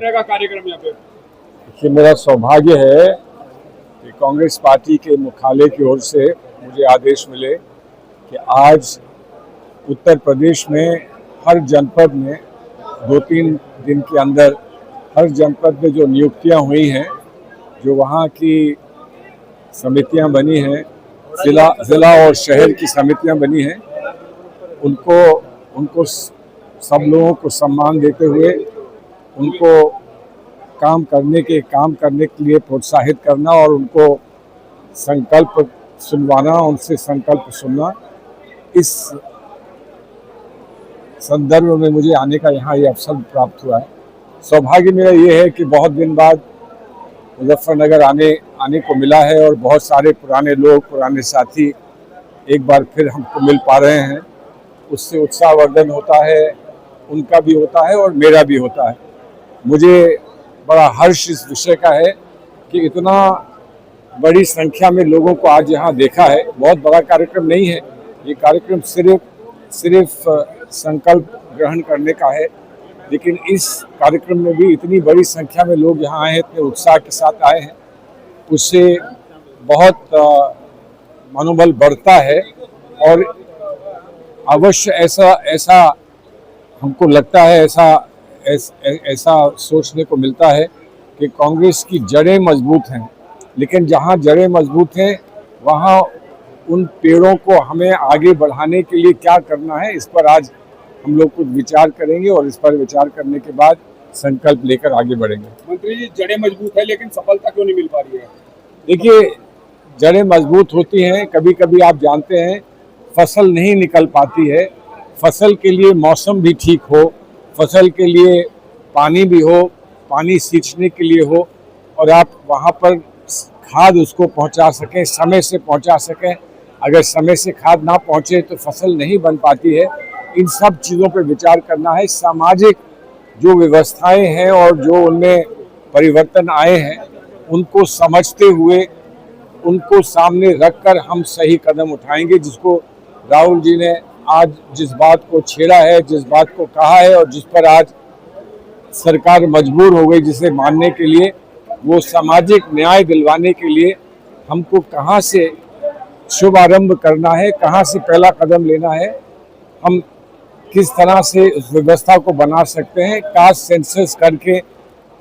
तरह का कार्यक्रम यहाँ पे? देखिए, मेरा सौभाग्य है कि कांग्रेस पार्टी के मुख्यालय की ओर से मुझे आदेश मिले कि आज उत्तर प्रदेश में हर जनपद में 2-3 दिन के अंदर हर जनपद में जो नियुक्तियां हुई हैं, जो वहाँ की समितियां बनी हैं, जिला और शहर की समितियां बनी हैं, उनको सब लोगों को सम्मान देते हुए उनको काम करने के लिए प्रोत्साहित करना और उनको संकल्प सुनवाना, उनसे संकल्प सुनना, इस संदर्भ में मुझे आने का यहाँ ये अवसर प्राप्त हुआ है। सौभाग्य मेरा ये है कि बहुत दिन बाद मुजफ्फरनगर आने को मिला है और बहुत सारे पुराने लोग, पुराने साथी एक बार फिर हमको मिल पा रहे हैं। उससे उत्साहवर्धन होता है, उनका भी होता है और मेरा भी होता है। मुझे बड़ा हर्ष इस विषय का है कि इतना बड़ी संख्या में लोगों को आज यहाँ देखा है। बहुत बड़ा कार्यक्रम नहीं है ये कार्यक्रम, सिर्फ संकल्प ग्रहण करने का है, लेकिन इस कार्यक्रम में भी इतनी बड़ी संख्या में लोग यहाँ आए हैं, इतने उत्साह के साथ आए हैं, उससे बहुत मनोबल बढ़ता है। और अवश्य ऐसा हमको लगता है, ऐसा सोचने को मिलता है कि कांग्रेस की जड़ें मजबूत हैं, लेकिन जहाँ जड़ें मजबूत हैं वहाँ उन पेड़ों को हमें आगे बढ़ाने के लिए क्या करना है, इस पर आज हम लोग कुछ विचार करेंगे और इस पर विचार करने के बाद संकल्प लेकर आगे बढ़ेंगे। मंत्री जी, जड़ें मजबूत है लेकिन सफलता क्यों नहीं मिल पा रही है? देखिए, जड़ें मजबूत होती हैं, कभी कभी आप जानते हैं फसल नहीं निकल पाती है। फसल के लिए मौसम भी ठीक हो, फसल के लिए पानी भी हो, पानी सींचने के लिए हो, और आप वहाँ पर खाद उसको पहुँचा सकें, समय से पहुँचा सकें। अगर समय से खाद ना पहुँचे तो फसल नहीं बन पाती है। इन सब चीज़ों पर विचार करना है। सामाजिक जो व्यवस्थाएं हैं और जो उनमें परिवर्तन आए हैं, उनको समझते हुए उनको सामने रखकर हम सही कदम उठाएंगे। जिसको राहुल जी ने आज जिस बात को छेड़ा है, जिस बात को कहा है और जिस पर आज सरकार मजबूर हो गई जिसे मानने के लिए, वो सामाजिक न्याय दिलवाने के लिए हमको कहाँ से शुभारंभ करना है, कहाँ से पहला कदम लेना है, हम किस तरह से उस व्यवस्था को बना सकते हैं, कास्ट सेंसस करके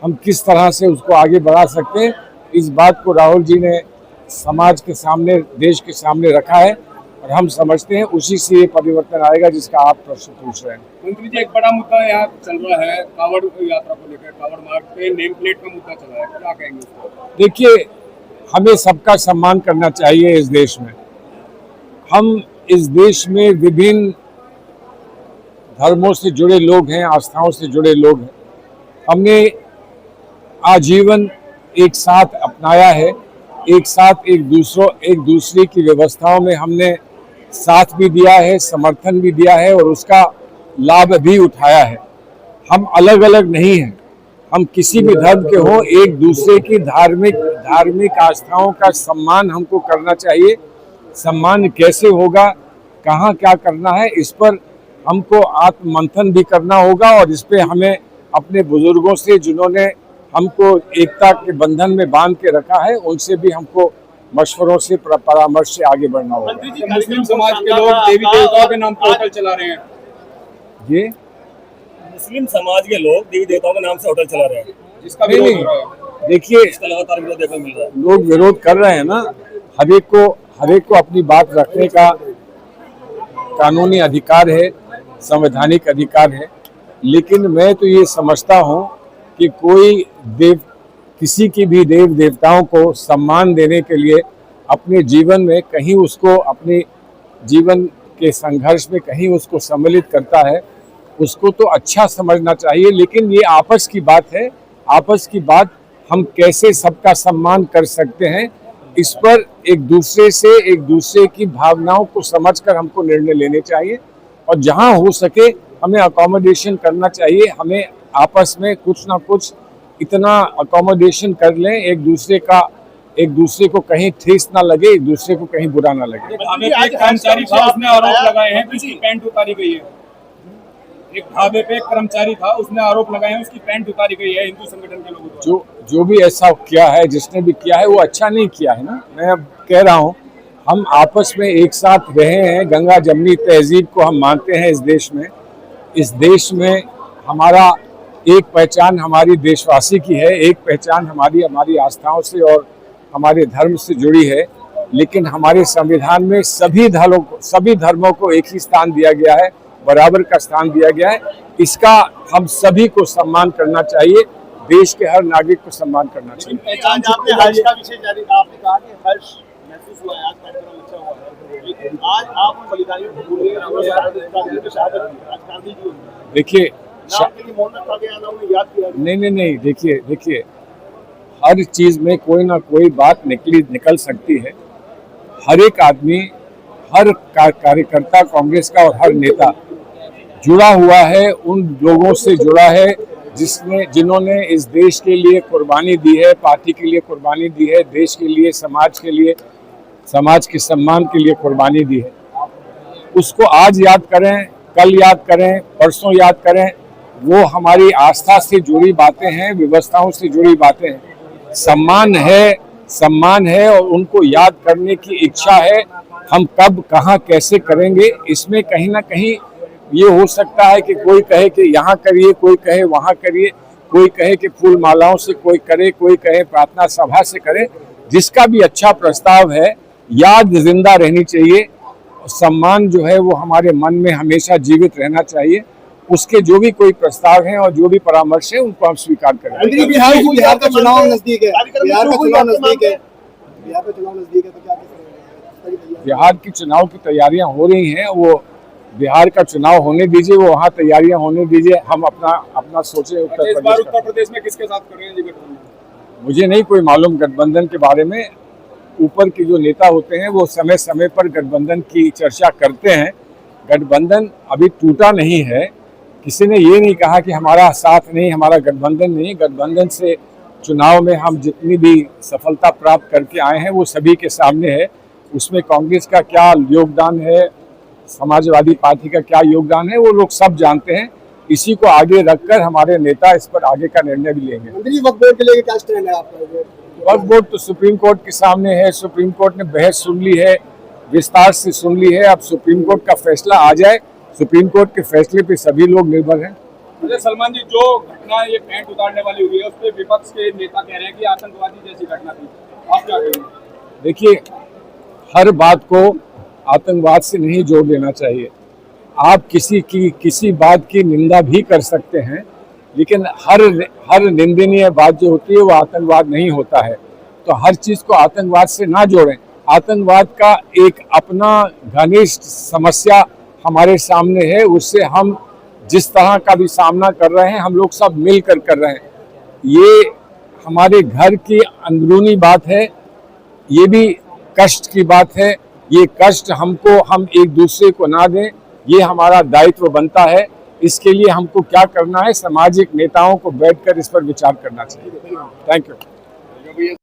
हम किस तरह से उसको आगे बढ़ा सकते हैं, इस बात को राहुल जी ने समाज के सामने, देश के सामने रखा है और हम समझते हैं उसी से ये परिवर्तन आएगा जिसका आप प्रश्न पूछ रहे हैं। मंत्री जी, एक बड़ा मुद्दा यहाँ चल रहा है, कांवड़ यात्रा को लेकर। कांवड़ मार्ग पे नेम प्लेट का मुद्दा चल रहा है, क्या कहेंगे उसको? देखिए, हमें सबका सम्मान करना चाहिए इस देश में। हम इस देश में विभिन्न धर्मों से जुड़े लोग हैं, आस्थाओं से जुड़े लोग हैं। हमने आजीवन एक साथ अपनाया है, एक साथ एक दूसरे की व्यवस्थाओं में हमने साथ भी दिया है, समर्थन भी दिया है और उसका लाभ भी उठाया है। हम अलग अलग नहीं हैं, हम किसी भी धर्म के हों, एक दूसरे की धार्मिक आस्थाओं का सम्मान हमको करना चाहिए। सम्मान कैसे होगा, कहाँ क्या करना है, इस पर हमको आत्ममंथन भी करना होगा और इस पे हमें अपने बुजुर्गों से, जिन्होंने हमको एकता के बंधन में बांध के रखा है, उनसे भी हमको मशवरों से, परामर्श से आगे बढ़ना होगा। मुस्लिम समाज के लोग देवी देवताओं के नाम पर होटल चला रहे हैं। ये मुस्लिम समाज के लोग देवी देवताओं के नाम से होटल चला रहे हैं, जिसका विरोध हो रहा है। देखिए, इसका लगातार विरोध देखने को मिल रहा है। लोग विरोध कर रहे हैं ना, हर एक को अपनी बात रखने का कानूनी अधिकार है, संवैधानिक अधिकार है, लेकिन मैं तो ये समझता हूँ कि किसी की भी देव देवताओं को सम्मान देने के लिए अपने जीवन में कहीं उसको, अपने जीवन के संघर्ष में कहीं उसको सम्मिलित करता है, उसको तो अच्छा समझना चाहिए। लेकिन ये आपस की बात है, आपस की बात हम कैसे सबका सम्मान कर सकते हैं, इस पर एक दूसरे की भावनाओं को समझकर हमको निर्णय लेने चाहिए और जहां हो सके हमें अकोमोडेशन करना चाहिए। हमें आपस में कुछ ना कुछ इतना अकोमोडेशन कर लें, एक दूसरे को कहीं ठेस ना लगे, एक दूसरे को कहीं बुरा ना लगे। कर्मचारी पर आपने आरोप लगाए हैं कि उसकी पैंट उतारी गई है। एक ढाबे पे एक कर्मचारी था, उसने आरोप लगाए हैं उसकी पैंट उतारी गई है हिंदू संगठन के लोगों द्वारा। जो भी ऐसा किया है, जिसने भी किया है वो अच्छा नहीं किया है ना। मैं अब कह रहा हूँ, हम आपस में एक साथ रहे हैं, गंगा जमनी तहजीब को हम मानते हैं इस देश में। इस देश में हमारा एक पहचान हमारी देशवासी की है, एक पहचान हमारी आस्थाओं से और हमारे धर्म से जुड़ी है। लेकिन हमारे संविधान में सभी धर्मों को एक ही स्थान दिया गया है, बराबर का स्थान दिया गया है। इसका हम सभी को सम्मान करना चाहिए, देश के हर नागरिक को सम्मान करना चाहिए। आज आपने हर्ष का विषय जारी, आपने कहा कि हर्ष महसूस हुआ है, आज कार्यक्रम अच्छा हुआ है, लेकिन आज आप उन बलिदानियों को भूल गए, देखिए मौन रखा गया ना, उन्हें याद किया। नहीं, देखिए हर चीज में कोई ना कोई बात निकल सकती है। हर एक आदमी, हर कार्यकर्ता कांग्रेस का और हर नेता जुड़ा हुआ है, उन लोगों से जुड़ा है जिन्होंने इस देश के लिए कुर्बानी दी है, पार्टी के लिए कुर्बानी दी है, देश के लिए, समाज के लिए, समाज के सम्मान के लिए कुर्बानी दी है। उसको आज याद करें, कल याद करें, परसों याद करें, वो हमारी आस्था से जुड़ी बातें हैं, व्यवस्थाओं से जुड़ी बातें हैं। सम्मान है और उनको याद करने की इच्छा है। हम कब, कहाँ, कैसे करेंगे, इसमें कहीं ना कहीं ये हो सकता है कि कोई कहे कि यहाँ करिए, कोई कहे वहाँ करिए, कोई कहे कि फूल मालाओं से कोई करे, कोई कहे प्रार्थना सभा से करे। जिसका भी अच्छा प्रस्ताव है, याद जिंदा रहनी चाहिए। सम्मान जो है वो हमारे मन में हमेशा जीवित रहना चाहिए। उसके जो भी कोई प्रस्ताव हैं और जो भी परामर्श है, उनको हम स्वीकार करेंगे। बिहार का चुनाव नजदीक है, बिहार का चुनाव नजदीक है, तो क्या बिहार की चुनाव की तैयारियां हो रही हैं। वो बिहार का चुनाव होने दीजिए, वो वहाँ तैयारियां होने दीजिए, हम अपना सोचे। उत्तर प्रदेश में किसके साथ कर रहे हैं जी गठबंधन? मुझे नहीं कोई मालूम गठबंधन के बारे में। ऊपर के जो नेता होते हैं वो समय समय पर गठबंधन की चर्चा करते हैं। गठबंधन अभी टूटा नहीं है। किसी ने ये नहीं कहा कि हमारा साथ नहीं, हमारा गठबंधन नहीं। गठबंधन से चुनाव में हम जितनी भी सफलता प्राप्त करके आए हैं वो सभी के सामने है। उसमें कांग्रेस का क्या योगदान है, समाजवादी पार्टी का क्या योगदान है, वो लोग सब जानते हैं। इसी को आगे रखकर हमारे नेता इस पर आगे का निर्णय भी लेंगे। वक्फ बोर्ड के लिए क्या स्टैंड है आपका? वक्फ बोर्ड तो सुप्रीम कोर्ट के सामने है। सुप्रीम कोर्ट ने बहस सुन ली है, विस्तार से सुन ली है। अब सुप्रीम कोर्ट का फैसला आ जाए। सुप्रीम कोर्ट के फैसले पे सभी लोग निर्भर हैं। अजय सलमान जी, जो घटना ये पैंट उतारने वाली हुई है उस पर विपक्ष के नेता कह रहे हैं कि आतंकवादी जैसी घटना थी, आप क्या कहेंगे? देखिए, हर बात को आतंकवाद से नहीं जोड़ देना चाहिए। आप किसी बात की निंदा भी कर सकते हैं, लेकिन हर निंदनीय बात जो होती है वो आतंकवाद नहीं होता है। तो हर चीज़ को आतंकवाद से ना जोड़ें। आतंकवाद का एक अपना घनिष्ठ समस्या हमारे सामने है। उससे हम जिस तरह का भी सामना कर रहे हैं, हम लोग सब मिलकर कर रहे हैं। ये हमारे घर की अंदरूनी बात है, ये भी कष्ट की बात है। ये कष्ट हम एक दूसरे को ना दें, ये हमारा दायित्व बनता है। इसके लिए हमको क्या करना है, सामाजिक नेताओं को बैठकर इस पर विचार करना चाहिए। Thank you.